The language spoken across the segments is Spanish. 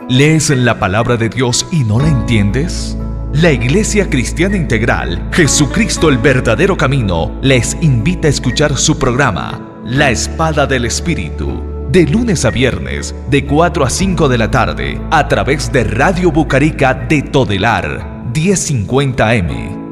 ¿Lees la palabra de Dios y no la entiendes? La Iglesia Cristiana Integral, Jesucristo el verdadero camino, les invita a escuchar su programa, La Espada del Espíritu, de lunes a viernes, de 4 a 5 de la tarde, a través de Radio Bucarica de Todelar, 1050 AM.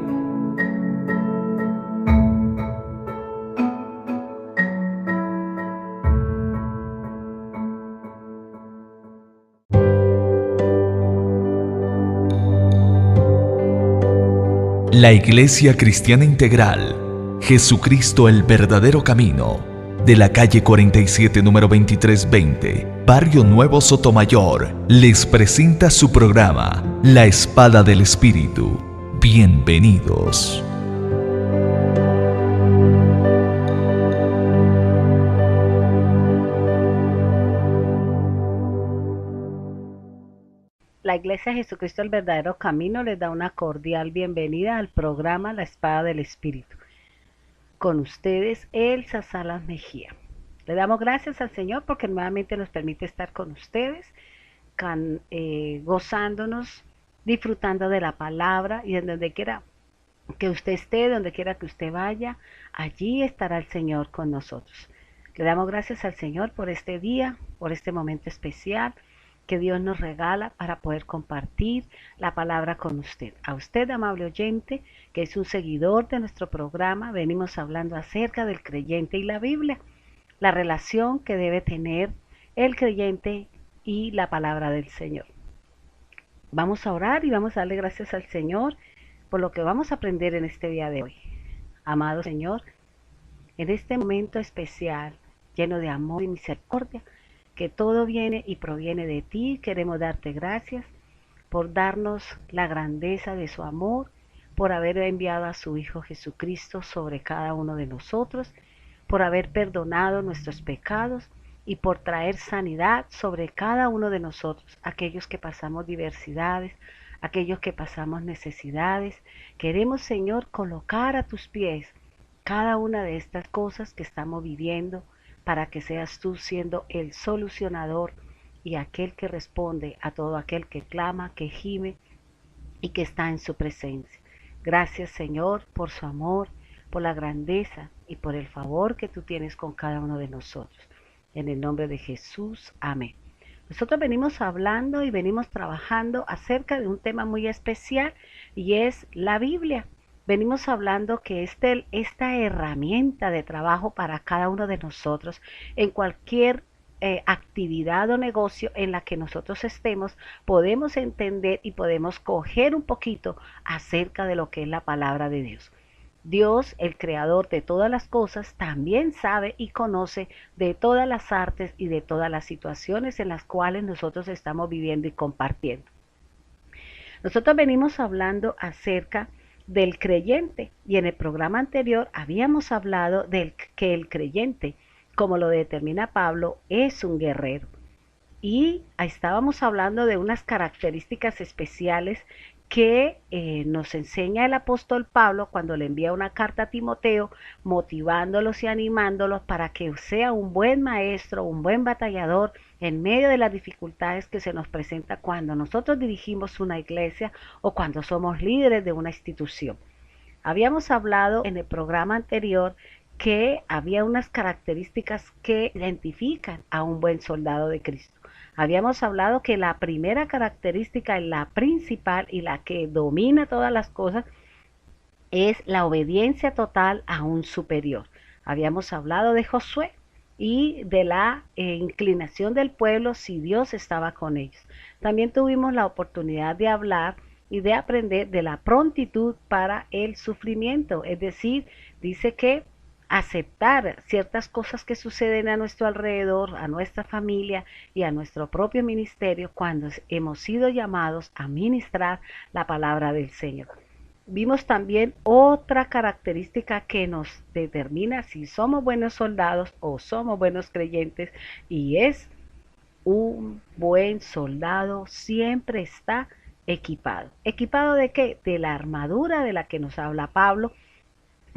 La Iglesia Cristiana Integral, Jesucristo el verdadero camino, de la calle 47, número 2320, Barrio Nuevo Sotomayor, les presenta su programa, La Espada del Espíritu. Bienvenidos. La Iglesia Jesucristo el verdadero camino les da una cordial bienvenida al programa La Espada del Espíritu. Con ustedes, Elsa Salas Mejía. Le damos gracias al Señor porque nuevamente nos permite estar con ustedes, gozándonos, disfrutando de la palabra, y en donde quiera que usted esté, donde quiera que usted vaya, allí estará el Señor con nosotros. Le damos gracias al Señor por este día, por este momento especial que Dios nos regala para poder compartir la palabra con usted. A usted, amable oyente, que es un seguidor de nuestro programa, venimos hablando acerca del creyente y la Biblia, la relación que debe tener el creyente y la palabra del Señor. Vamos a orar y vamos a darle gracias al Señor por lo que vamos a aprender en este día de hoy. Amado Señor, en este momento especial, lleno de amor y misericordia, que todo viene y proviene de ti, queremos darte gracias por darnos la grandeza de su amor, por haber enviado a su Hijo Jesucristo sobre cada uno de nosotros, por haber perdonado nuestros pecados y por traer sanidad sobre cada uno de nosotros, aquellos que pasamos diversidades, aquellos que pasamos necesidades. Queremos, Señor, colocar a tus pies cada una de estas cosas que estamos viviendo, para que seas tú siendo el solucionador y aquel que responde a todo aquel que clama, que gime y que está en su presencia. Gracias, Señor, por su amor, por la grandeza y por el favor que tú tienes con cada uno de nosotros. En el nombre de Jesús, amén. Nosotros venimos hablando y venimos trabajando acerca de un tema muy especial y es la Biblia. Venimos hablando que esta herramienta de trabajo para cada uno de nosotros en cualquier actividad o negocio en la que nosotros estemos, podemos entender y podemos coger un poquito acerca de lo que es la palabra de Dios. Dios, el creador de todas las cosas, también sabe y conoce de todas las artes y de todas las situaciones en las cuales nosotros estamos viviendo y compartiendo. Nosotros venimos hablando acerca del creyente y en el programa anterior habíamos hablado de que el creyente, como lo determina Pablo, es un guerrero y estábamos hablando de unas características especiales que nos enseña el apóstol Pablo cuando le envía una carta a Timoteo, motivándolos y animándolos para que sea un buen maestro, un buen batallador en medio de las dificultades que se nos presenta cuando nosotros dirigimos una iglesia o cuando somos líderes de una institución. Habíamos hablado en el programa anterior que había unas características que identifican a un buen soldado de Cristo. Habíamos hablado que la primera característica, la principal y la que domina todas las cosas, es la obediencia total a un superior. Habíamos hablado de Josué y de la inclinación del pueblo si Dios estaba con ellos. También tuvimos la oportunidad de hablar y de aprender de la prontitud para el sufrimiento, es decir, dice que aceptar ciertas cosas que suceden a nuestro alrededor, a nuestra familia y a nuestro propio ministerio cuando hemos sido llamados a ministrar la palabra del Señor. Vimos también otra característica que nos determina si somos buenos soldados o somos buenos creyentes, y es un buen soldado siempre está equipado. ¿Equipado de qué? De la armadura de la que nos habla Pablo,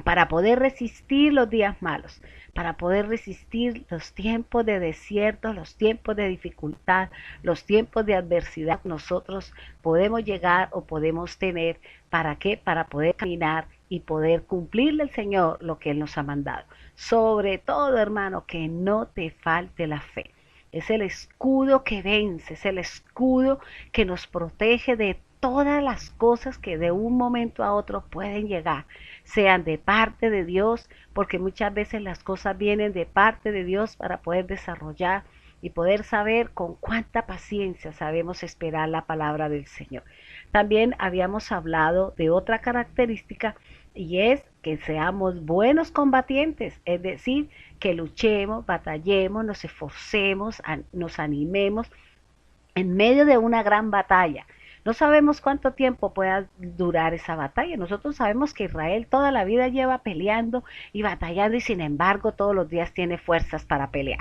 para poder resistir los días malos, para poder resistir los tiempos de desierto, los tiempos de dificultad, los tiempos de adversidad. Nosotros podemos llegar o podemos tener, ¿para qué? Para poder caminar y poder cumplirle al Señor lo que Él nos ha mandado. Sobre todo, hermano, que no te falte la fe. Es el escudo que vence, es el escudo que nos protege de todas las cosas que de un momento a otro pueden llegar, sean de parte de Dios, porque muchas veces las cosas vienen de parte de Dios para poder desarrollar y poder saber con cuánta paciencia sabemos esperar la palabra del Señor. También habíamos hablado de otra característica y es que seamos buenos combatientes, es decir, que luchemos, batallemos, nos esforcemos, nos animemos en medio de una gran batalla. No sabemos cuánto tiempo pueda durar esa batalla. Nosotros sabemos que Israel toda la vida lleva peleando y batallando y sin embargo todos los días tiene fuerzas para pelear.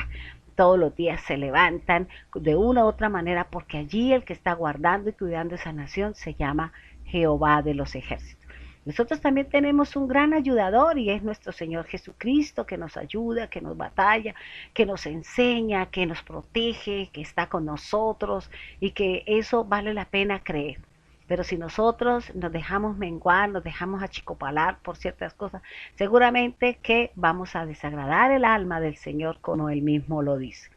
Todos los días se levantan de una u otra manera porque allí el que está guardando y cuidando esa nación se llama Jehová de los ejércitos. Nosotros también tenemos un gran ayudador y es nuestro Señor Jesucristo que nos ayuda, que nos batalla, que nos enseña, que nos protege, que está con nosotros y que eso vale la pena creer. Pero si nosotros nos dejamos menguar, nos dejamos achicopalar por ciertas cosas, seguramente que vamos a desagradar el alma del Señor como Él mismo lo dice.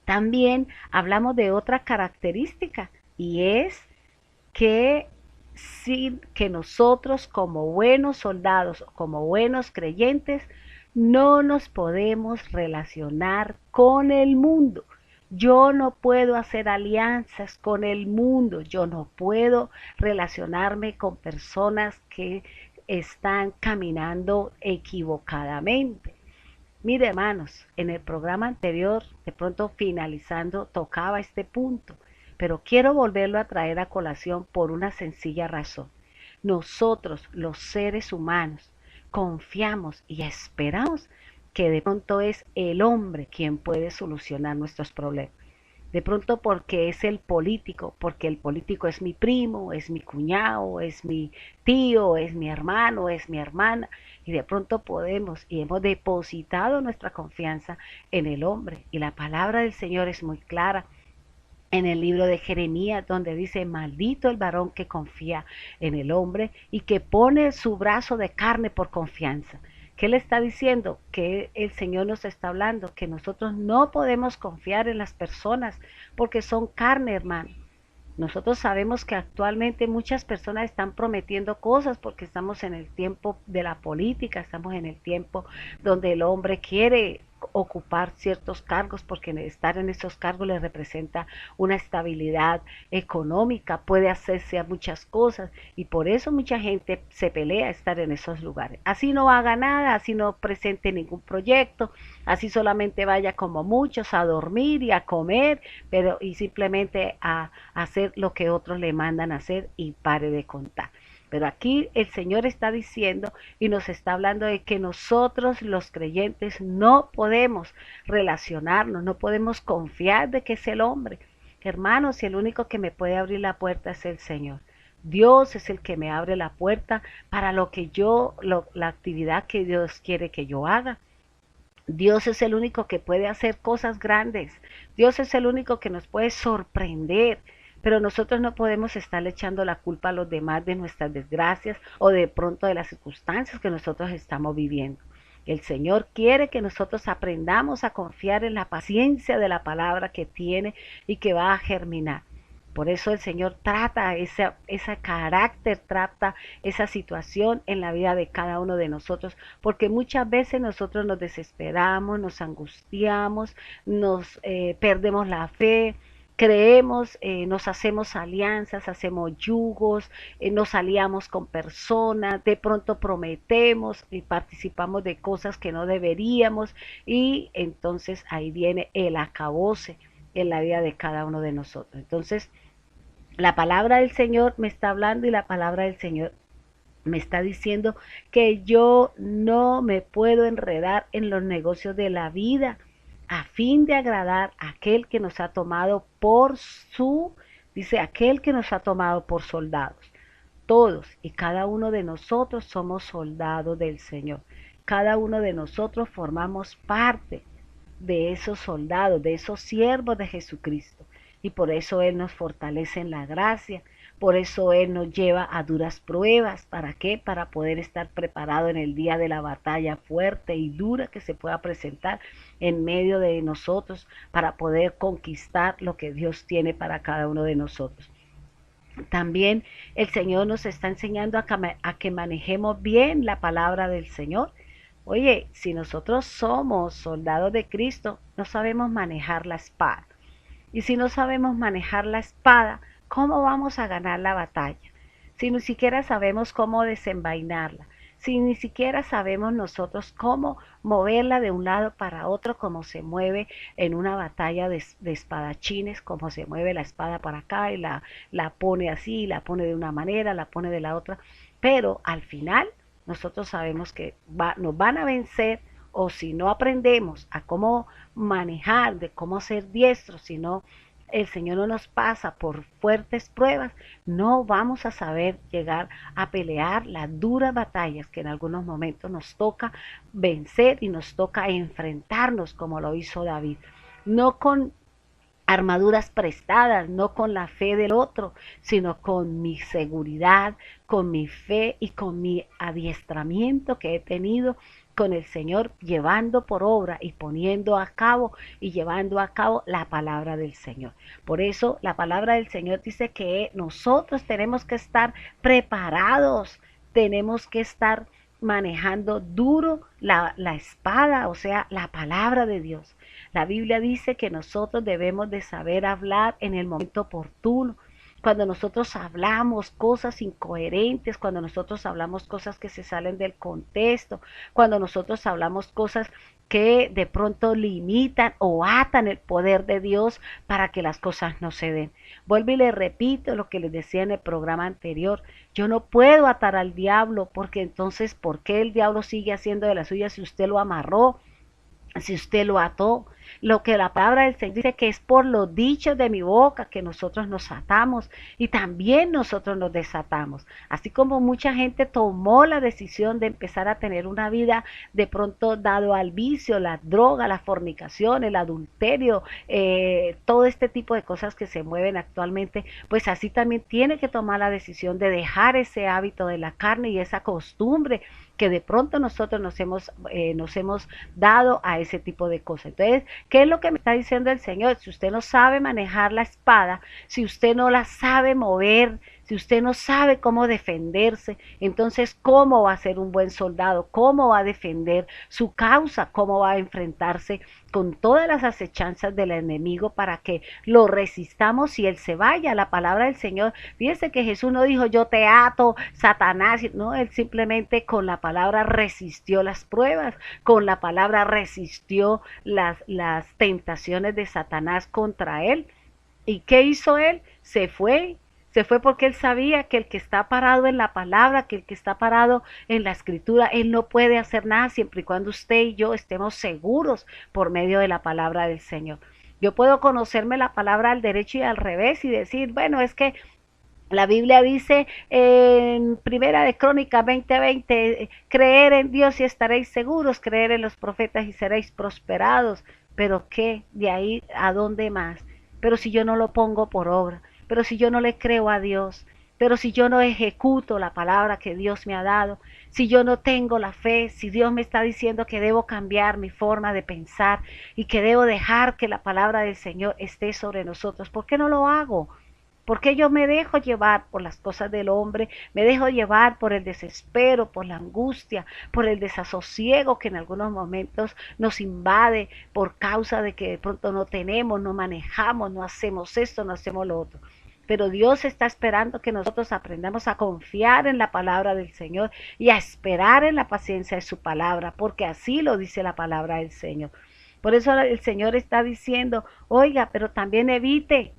También hablamos de otra característica y es que sin que nosotros como buenos soldados, como buenos creyentes, no nos podemos relacionar con el mundo. Yo no puedo hacer alianzas con el mundo, yo no puedo relacionarme con personas que están caminando equivocadamente. Mire, hermanos, en el programa anterior, de pronto finalizando, tocaba este punto, pero quiero volverlo a traer a colación por una sencilla razón. Nosotros, los seres humanos, confiamos y esperamos que de pronto es el hombre quien puede solucionar nuestros problemas. De pronto porque es el político, porque el político es mi primo, es mi cuñado, es mi tío, es mi hermano, es mi hermana, y de pronto podemos y hemos depositado nuestra confianza en el hombre. Y la palabra del Señor es muy clara en el libro de Jeremías, donde dice: maldito el varón que confía en el hombre y que pone su brazo de carne por confianza. ¿Qué le está diciendo? Que el Señor nos está hablando, que nosotros no podemos confiar en las personas porque son carne, hermano. Nosotros sabemos que actualmente muchas personas están prometiendo cosas porque estamos en el tiempo de la política, estamos en el tiempo donde el hombre quiere ocupar ciertos cargos porque estar en esos cargos le representa una estabilidad económica, puede hacerse a muchas cosas y por eso mucha gente se pelea a estar en esos lugares. Así no haga nada, así no presente ningún proyecto, así solamente vaya como muchos a dormir y a comer, pero y simplemente a hacer lo que otros le mandan a hacer y pare de contar. Pero aquí el Señor está diciendo y nos está hablando de que nosotros los creyentes no podemos relacionarnos, no podemos confiar de que es el hombre. Hermanos, si el único que me puede abrir la puerta es el Señor. Dios es el que me abre la puerta para lo que la actividad que Dios quiere que yo haga. Dios es el único que puede hacer cosas grandes. Dios es el único que nos puede sorprender. Pero nosotros no podemos estarle echando la culpa a los demás de nuestras desgracias o de pronto de las circunstancias que nosotros estamos viviendo. El Señor quiere que nosotros aprendamos a confiar en la paciencia de la palabra que tiene y que va a germinar. Por eso el Señor trata ese carácter, trata esa situación en la vida de cada uno de nosotros, porque muchas veces nosotros nos desesperamos, nos angustiamos, nos perdemos la fe, creemos, nos hacemos alianzas, hacemos yugos, nos aliamos con personas, de pronto prometemos y participamos de cosas que no deberíamos y entonces ahí viene el acabose en la vida de cada uno de nosotros. Entonces, la palabra del Señor me está hablando y la palabra del Señor me está diciendo que yo no me puedo enredar en los negocios de la vida a fin de agradar a aquel que nos ha tomado dice, aquel que nos ha tomado por soldados. Todos y cada uno de nosotros somos soldados del Señor. Cada uno de nosotros formamos parte de esos soldados, de esos siervos de Jesucristo. Y por eso Él nos fortalece en la gracia, por eso Él nos lleva a duras pruebas. ¿Para qué? Para poder estar preparado en el día de la batalla fuerte y dura que se pueda presentar en medio de nosotros, para poder conquistar lo que Dios tiene para cada uno de nosotros. También el Señor nos está enseñando a que manejemos bien la palabra del Señor. Oye, si nosotros somos soldados de Cristo, no sabemos manejar la espada. Y si no sabemos manejar la espada, ¿cómo vamos a ganar la batalla? Si ni siquiera sabemos cómo desenvainarla, si ni siquiera sabemos nosotros cómo moverla de un lado para otro, como se mueve en una batalla de espadachines, como se mueve la espada para acá y la pone así, la pone de una manera, la pone de la otra. Pero al final nosotros sabemos que nos van a vencer, o si no aprendemos a cómo manejar, de cómo ser diestros, si no el Señor no nos pasa por fuertes pruebas, no vamos a saber llegar a pelear las duras batallas que en algunos momentos nos toca vencer y nos toca enfrentarnos, como lo hizo David. No con armaduras prestadas, no con la fe del otro, sino con mi seguridad, con mi fe y con mi adiestramiento que he tenido con el Señor, llevando por obra y poniendo a cabo y llevando a cabo la palabra del Señor. Por eso la palabra del Señor dice que nosotros tenemos que estar preparados, tenemos que estar manejando duro la espada, o sea, la palabra de Dios. La Biblia dice que nosotros debemos de saber hablar en el momento oportuno. Cuando nosotros hablamos cosas incoherentes, cuando nosotros hablamos cosas que se salen del contexto, cuando nosotros hablamos cosas que de pronto limitan o atan el poder de Dios para que las cosas no se den. Vuelvo y les repito lo que les decía en el programa anterior. Yo no puedo atar al diablo, porque entonces, ¿por qué el diablo sigue haciendo de la suya si usted lo amarró? Si usted lo ató? Lo que la palabra del Señor dice que es por los dichos de mi boca que nosotros nos atamos y también nosotros nos desatamos. Así como mucha gente tomó la decisión de empezar a tener una vida de pronto dado al vicio, la droga, la fornicación, el adulterio, todo este tipo de cosas que se mueven actualmente, pues así también tiene que tomar la decisión de dejar ese hábito de la carne y esa costumbre que de pronto nosotros nos hemos dado a ese tipo de cosas. Entonces, ¿qué es lo que me está diciendo el Señor? Si usted no sabe manejar la espada, si usted no la sabe mover, si usted no sabe cómo defenderse, entonces ¿cómo va a ser un buen soldado? ¿Cómo va a defender su causa? ¿Cómo va a enfrentarse con todas las acechanzas del enemigo para que lo resistamos y él se vaya? La palabra del Señor, fíjese que Jesús no dijo yo te ato, Satanás, no, él simplemente con la palabra resistió las pruebas, con la palabra resistió las tentaciones de Satanás contra él. ¿Y qué hizo él? Se fue porque él sabía que el que está parado en la palabra, que el que está parado en la escritura, él no puede hacer nada siempre y cuando usted y yo estemos seguros por medio de la palabra del Señor. Yo puedo conocerme la palabra al derecho y al revés y decir, bueno, es que la Biblia dice en Primera de Crónicas 20:20, creer en Dios y estaréis seguros, creer en los profetas y seréis prosperados. ¿Pero qué? ¿De ahí a dónde más? Pero si yo no lo pongo por obra, pero si yo no le creo a Dios, pero si yo no ejecuto la palabra que Dios me ha dado, si yo no tengo la fe, si Dios me está diciendo que debo cambiar mi forma de pensar y que debo dejar que la palabra del Señor esté sobre nosotros, ¿por qué no lo hago? Porque yo me dejo llevar por las cosas del hombre, me dejo llevar por el desespero, por la angustia, por el desasosiego que en algunos momentos nos invade por causa de que de pronto no tenemos, no manejamos, no hacemos esto, no hacemos lo otro. Pero Dios está esperando que nosotros aprendamos a confiar en la palabra del Señor y a esperar en la paciencia de su palabra, porque así lo dice la palabra del Señor. Por eso el Señor está diciendo, oiga, pero también evite.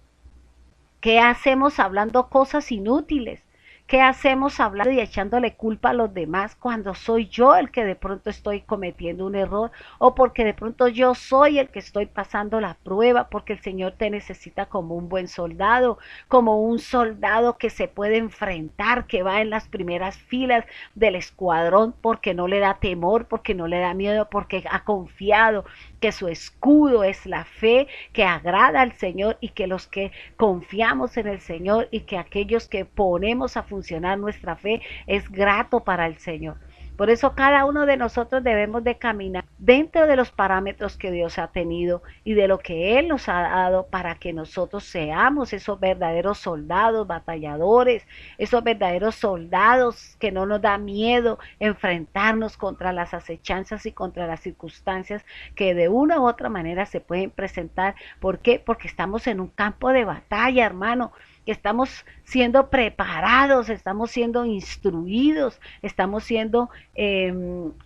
¿Qué hacemos hablando cosas inútiles? ¿Qué hacemos hablando y echándole culpa a los demás cuando soy yo el que de pronto estoy cometiendo un error o porque de pronto yo soy el que estoy pasando la prueba, porque el Señor te necesita como un buen soldado, como un soldado que se puede enfrentar, que va en las primeras filas del escuadrón porque no le da temor, porque no le da miedo, porque ha confiado que su escudo es la fe que agrada al Señor y que los que confiamos en el Señor y que aquellos que ponemos a funcionar nuestra fe es grato para el Señor. Por eso cada uno de nosotros debemos de caminar dentro de los parámetros que Dios ha tenido y de lo que Él nos ha dado para que nosotros seamos esos verdaderos soldados, batalladores, esos verdaderos soldados que no nos da miedo enfrentarnos contra las acechanzas y contra las circunstancias que de una u otra manera se pueden presentar. ¿Por qué? Porque estamos en un campo de batalla, hermano. Que estamos siendo preparados, estamos siendo instruidos,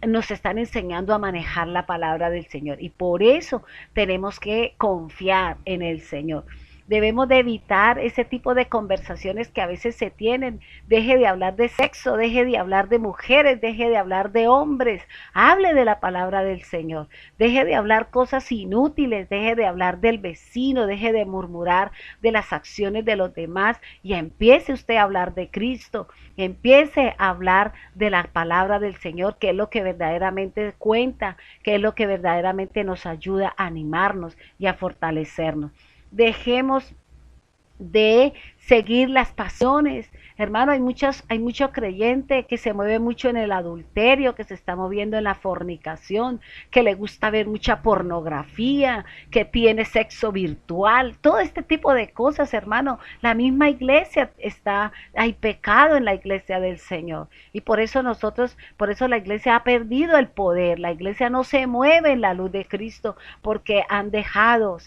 nos están enseñando a manejar la palabra del Señor y por eso tenemos que confiar en el Señor. Debemos de evitar ese tipo de conversaciones que a veces se tienen. Deje de hablar de sexo, deje de hablar de mujeres, deje de hablar de hombres. Hable de la palabra del Señor. Deje de hablar cosas inútiles, deje de hablar del vecino, deje de murmurar de las acciones de los demás y empiece usted a hablar de Cristo. Empiece a hablar de la palabra del Señor, que es lo que verdaderamente cuenta, que es lo que verdaderamente nos ayuda a animarnos y a fortalecernos. Dejemos de seguir las pasiones. Hermano, hay mucho creyente que se mueve mucho en el adulterio, que se está moviendo en la fornicación, que le gusta ver mucha pornografía, que tiene sexo virtual, todo este tipo de cosas, hermano. La misma iglesia hay pecado en la iglesia del Señor. Y por eso la iglesia ha perdido el poder. La iglesia no se mueve en la luz de Cristo porque han dejado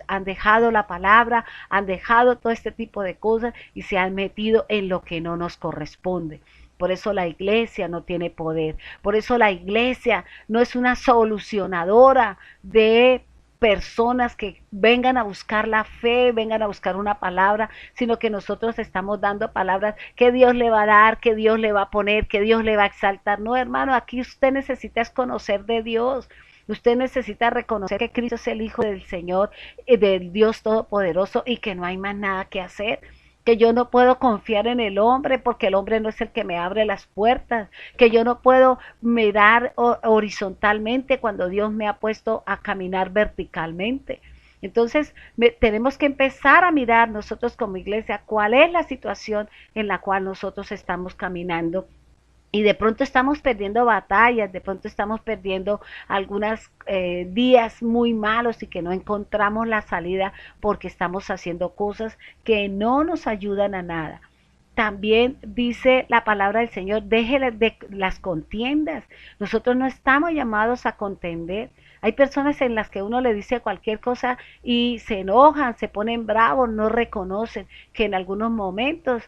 la palabra, han dejado todo este tipo de cosas y se han metido en lo que no nos corresponde. Por eso la iglesia no tiene poder. Por eso la iglesia no es una solucionadora de personas que vengan a buscar la fe, vengan a buscar una palabra, sino que nosotros estamos dando palabras que Dios le va a dar, que Dios le va a poner, que Dios le va a exaltar. No, hermano, aquí usted necesita es conocer de Dios. Usted necesita reconocer que Cristo es el Hijo del Señor, del Dios Todopoderoso y que no hay más nada que hacer. Que yo no puedo confiar en el hombre porque el hombre no es el que me abre las puertas, que yo no puedo mirar horizontalmente cuando Dios me ha puesto a caminar verticalmente. Entonces tenemos que empezar a mirar nosotros como iglesia cuál es la situación en la cual nosotros estamos caminando. Y de pronto estamos perdiendo batallas, de pronto estamos perdiendo algunos días muy malos y que no encontramos la salida porque estamos haciendo cosas que no nos ayudan a nada. También dice la palabra del Señor, déjele de las contiendas. Nosotros no estamos llamados a contender. Hay personas en las que uno le dice cualquier cosa y se enojan, se ponen bravos, no reconocen que en algunos momentos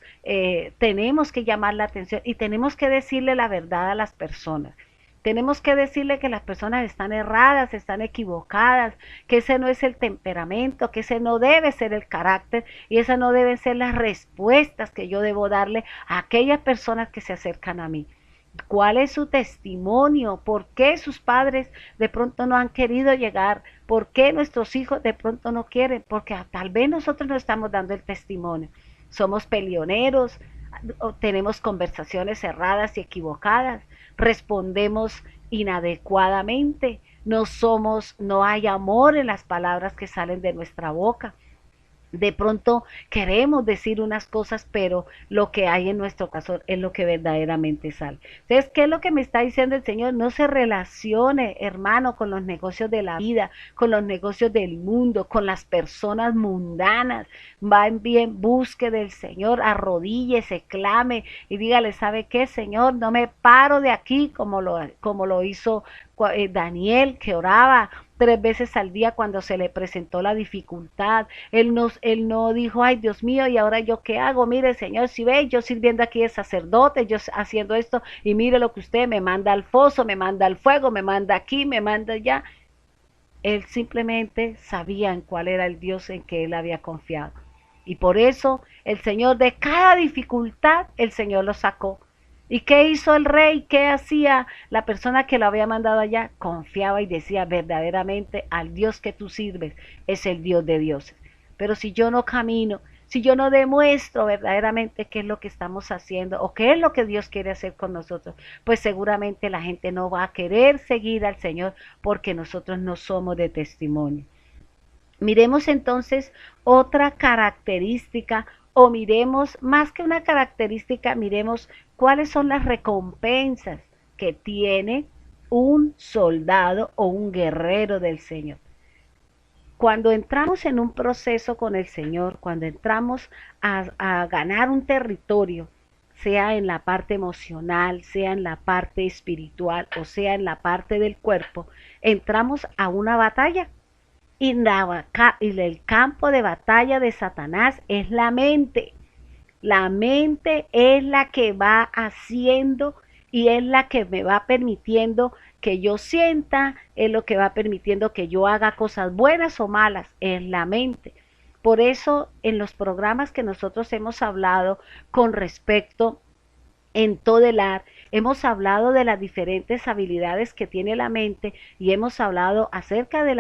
tenemos que llamar la atención y tenemos que decirle la verdad a las personas. Tenemos que decirle que las personas están erradas, están equivocadas, que ese no es el temperamento, que ese no debe ser el carácter y esas no deben ser las respuestas que yo debo darle a aquellas personas que se acercan a mí. ¿Cuál es su testimonio? ¿Por qué sus padres de pronto no han querido llegar? ¿Por qué nuestros hijos de pronto no quieren? Porque tal vez nosotros no estamos dando el testimonio. Somos peleoneros, tenemos conversaciones erradas y equivocadas, respondemos inadecuadamente, no hay amor en las palabras que salen de nuestra boca. De pronto queremos decir unas cosas, pero lo que hay en nuestro corazón es lo que verdaderamente sale. Entonces, ¿qué es lo que me está diciendo el Señor? No se relacione, hermano, con los negocios de la vida, con los negocios del mundo, con las personas mundanas. Va bien, busque del Señor, arrodíllese, clame y dígale, ¿sabe qué, Señor? No me paro de aquí como lo hizo Daniel, que oraba 3 veces al día cuando se le presentó la dificultad. Él no dijo, ay Dios mío, ¿y ahora yo qué hago? Mire, Señor, si ve, yo sirviendo aquí de sacerdote, yo haciendo esto, y mire lo que usted me manda al foso, me manda al fuego, me manda aquí, me manda allá. Él simplemente sabía en cuál era el Dios en que él había confiado. Y por eso el Señor de cada dificultad, el Señor lo sacó. ¿Y qué hizo el rey? ¿Qué hacía la persona que lo había mandado allá? Confiaba y decía verdaderamente al Dios que tú sirves es el Dios de dioses. Pero si yo no camino, si yo no demuestro verdaderamente qué es lo que estamos haciendo o qué es lo que Dios quiere hacer con nosotros, pues seguramente la gente no va a querer seguir al Señor porque nosotros no somos de testimonio. Miremos entonces otra característica o miremos más que una característica, miremos cuáles son las recompensas que tiene un soldado o un guerrero del Señor. Cuando entramos en un proceso con el Señor, cuando entramos a ganar un territorio, sea en la parte emocional, sea en la parte espiritual o sea en la parte del cuerpo, entramos a una batalla. Y el campo de batalla de Satanás es la mente. La mente es la que va haciendo y es la que me va permitiendo que yo sienta, es lo que va permitiendo que yo haga cosas buenas o malas, es la mente. Por eso en los programas que nosotros hemos hablado con respecto en Todelar, hemos hablado de las diferentes habilidades que tiene la mente y hemos hablado acerca de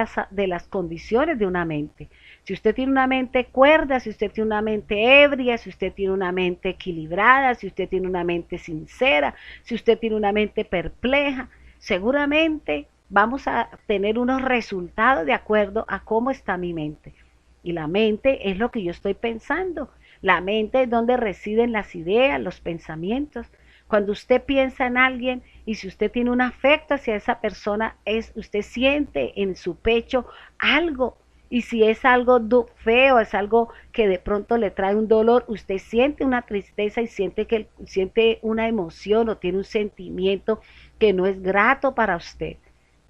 las condiciones de una mente. Si usted tiene una mente cuerda, si usted tiene una mente ebria, si usted tiene una mente equilibrada, si usted tiene una mente sincera, si usted tiene una mente perpleja, seguramente vamos a tener unos resultados de acuerdo a cómo está mi mente. Y la mente es lo que yo estoy pensando. La mente es donde residen las ideas, los pensamientos. Cuando usted piensa en alguien y si usted tiene un afecto hacia esa persona, usted siente en su pecho algo. Y si es algo feo, es algo que de pronto le trae un dolor, usted siente una tristeza y siente una emoción o tiene un sentimiento que no es grato para usted.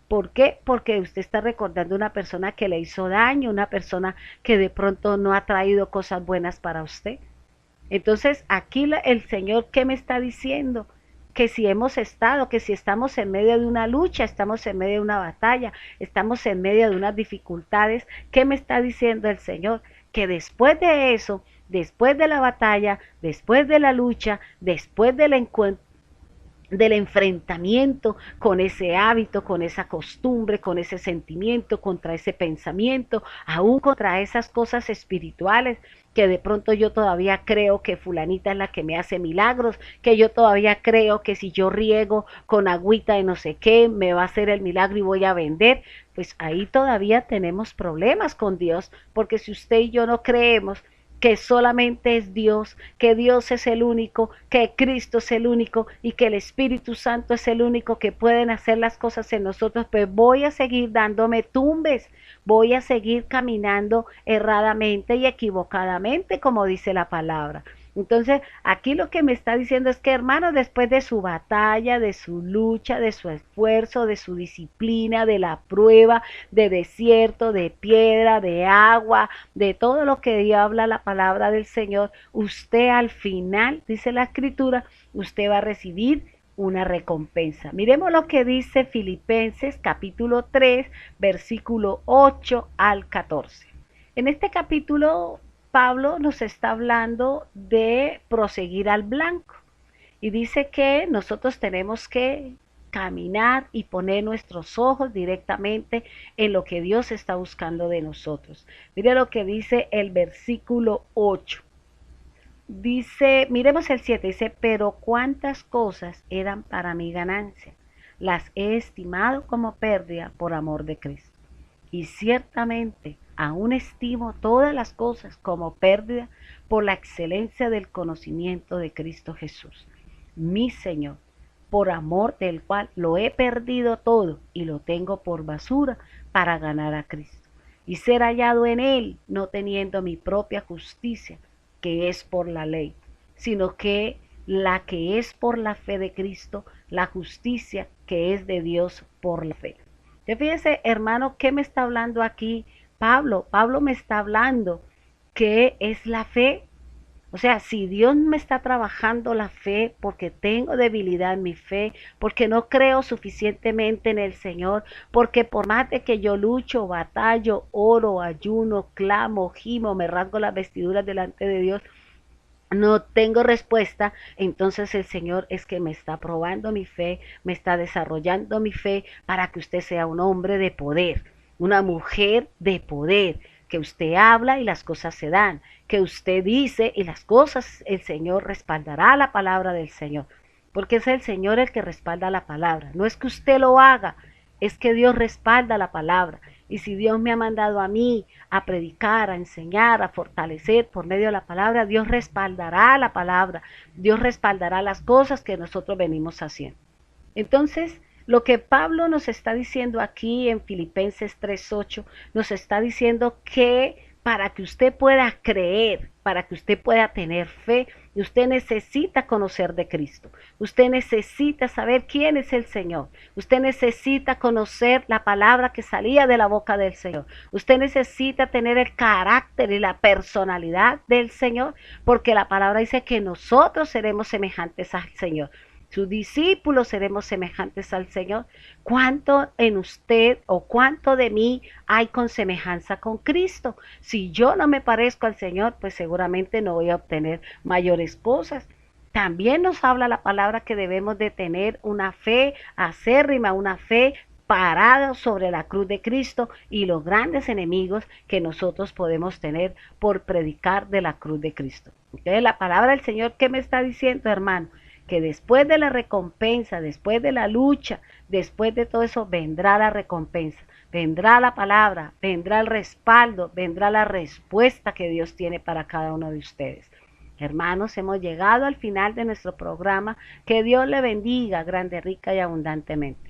¿Por qué? Porque usted está recordando una persona que le hizo daño, una persona que de pronto no ha traído cosas buenas para usted. Entonces, aquí el Señor, ¿qué me está diciendo? Que si hemos estado, que si estamos en medio de una lucha, estamos en medio de una batalla, estamos en medio de unas dificultades, ¿qué me está diciendo el Señor? Que después de eso, después de la batalla, después de la lucha, después del encuentro, del enfrentamiento con ese hábito, con esa costumbre, con ese sentimiento, contra ese pensamiento, aún contra esas cosas espirituales que de pronto yo todavía creo que fulanita es la que me hace milagros, que yo todavía creo que si yo riego con agüita de no sé qué, me va a hacer el milagro y voy a vender, pues ahí todavía tenemos problemas con Dios, porque si usted y yo no creemos que solamente es Dios, que Dios es el único, que Cristo es el único y que el Espíritu Santo es el único que pueden hacer las cosas en nosotros, pues voy a seguir dándome tumbes, voy a seguir caminando erradamente y equivocadamente, como dice la palabra. Entonces, aquí lo que me está diciendo es que, hermanos, después de su batalla, de su lucha, de su esfuerzo, de su disciplina, de la prueba, de desierto, de piedra, de agua, de todo lo que habla la palabra del Señor, usted al final, dice la Escritura, usted va a recibir una recompensa. Miremos lo que dice Filipenses capítulo 3, versículo 8 al 14. En este capítulo Pablo nos está hablando de proseguir al blanco y dice que nosotros tenemos que caminar y poner nuestros ojos directamente en lo que Dios está buscando de nosotros. Mire lo que dice el versículo 8. Dice, miremos el 7, dice, pero cuántas cosas eran para mi ganancia, las he estimado como pérdida por amor de Cristo. Y ciertamente aún estimo todas las cosas como pérdida por la excelencia del conocimiento de Cristo Jesús, mi Señor, por amor del cual lo he perdido todo y lo tengo por basura para ganar a Cristo y ser hallado en Él, no teniendo mi propia justicia, que es por la ley, sino que la que es por la fe de Cristo, la justicia que es de Dios por la fe. Fíjese, hermano, ¿qué me está hablando aquí Pablo? Pablo me está hablando que es la fe. O sea, si Dios me está trabajando la fe porque tengo debilidad en mi fe, porque no creo suficientemente en el Señor, porque por más de que yo lucho, batallo, oro, ayuno, clamo, gimo, me rasgo las vestiduras delante de Dios, no tengo respuesta, entonces el Señor es que me está probando mi fe, me está desarrollando mi fe para que usted sea un hombre de poder, una mujer de poder, que usted habla y las cosas se dan, que usted dice y las cosas, el Señor respaldará la palabra del Señor, porque es el Señor el que respalda la palabra, no es que usted lo haga, es que Dios respalda la palabra. Y si Dios me ha mandado a mí a predicar, a enseñar, a fortalecer por medio de la palabra, Dios respaldará la palabra, Dios respaldará las cosas que nosotros venimos haciendo. Entonces, lo que Pablo nos está diciendo aquí en Filipenses 3:8, nos está diciendo que para que usted pueda creer, para que usted pueda tener fe, usted necesita conocer de Cristo. Usted necesita saber quién es el Señor. Usted necesita conocer la palabra que salía de la boca del Señor. Usted necesita tener el carácter y la personalidad del Señor, porque la palabra dice que nosotros seremos semejantes al Señor. Sus discípulos seremos semejantes al Señor. ¿Cuánto en usted o cuánto de mí hay con semejanza con Cristo? Si yo no me parezco al Señor, pues seguramente no voy a obtener mayores cosas. También nos habla la palabra que debemos de tener una fe acérrima, una fe parada sobre la cruz de Cristo y los grandes enemigos que nosotros podemos tener por predicar de la cruz de Cristo. Entonces la palabra del Señor, ¿qué me está diciendo, hermano? Que después de la recompensa, después de la lucha, después de todo eso, vendrá la recompensa, vendrá la palabra, vendrá el respaldo, vendrá la respuesta que Dios tiene para cada uno de ustedes. Hermanos, hemos llegado al final de nuestro programa. Que Dios le bendiga grande, rica y abundantemente.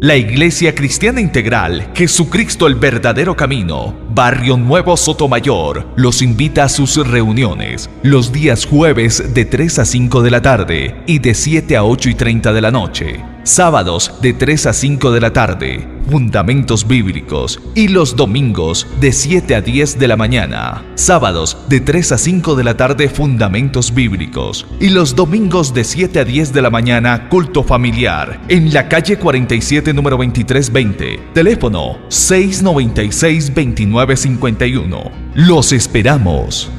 La Iglesia Cristiana Integral, Jesucristo el Verdadero Camino, Barrio Nuevo Sotomayor, los invita a sus reuniones los días jueves de 3 a 5 de la tarde y de 7 a 8 y 30 de la noche. Sábados de 3 a 5 de la tarde, fundamentos bíblicos, y los domingos de 7 a 10 de la mañana. Sábados de 3 a 5 de la tarde, fundamentos bíblicos, y los domingos de 7 a 10 de la mañana, culto familiar, en la calle 47, número 2320, teléfono 696-2951. Los esperamos.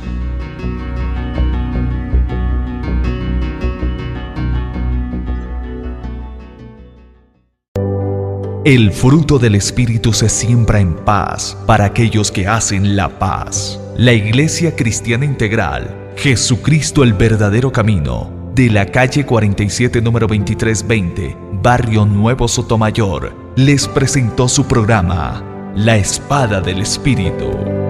El fruto del Espíritu se siembra en paz para aquellos que hacen la paz. La Iglesia Cristiana Integral, Jesucristo el Verdadero Camino, de la calle 47, número 2320, Barrio Nuevo Sotomayor, les presentó su programa, La Espada del Espíritu.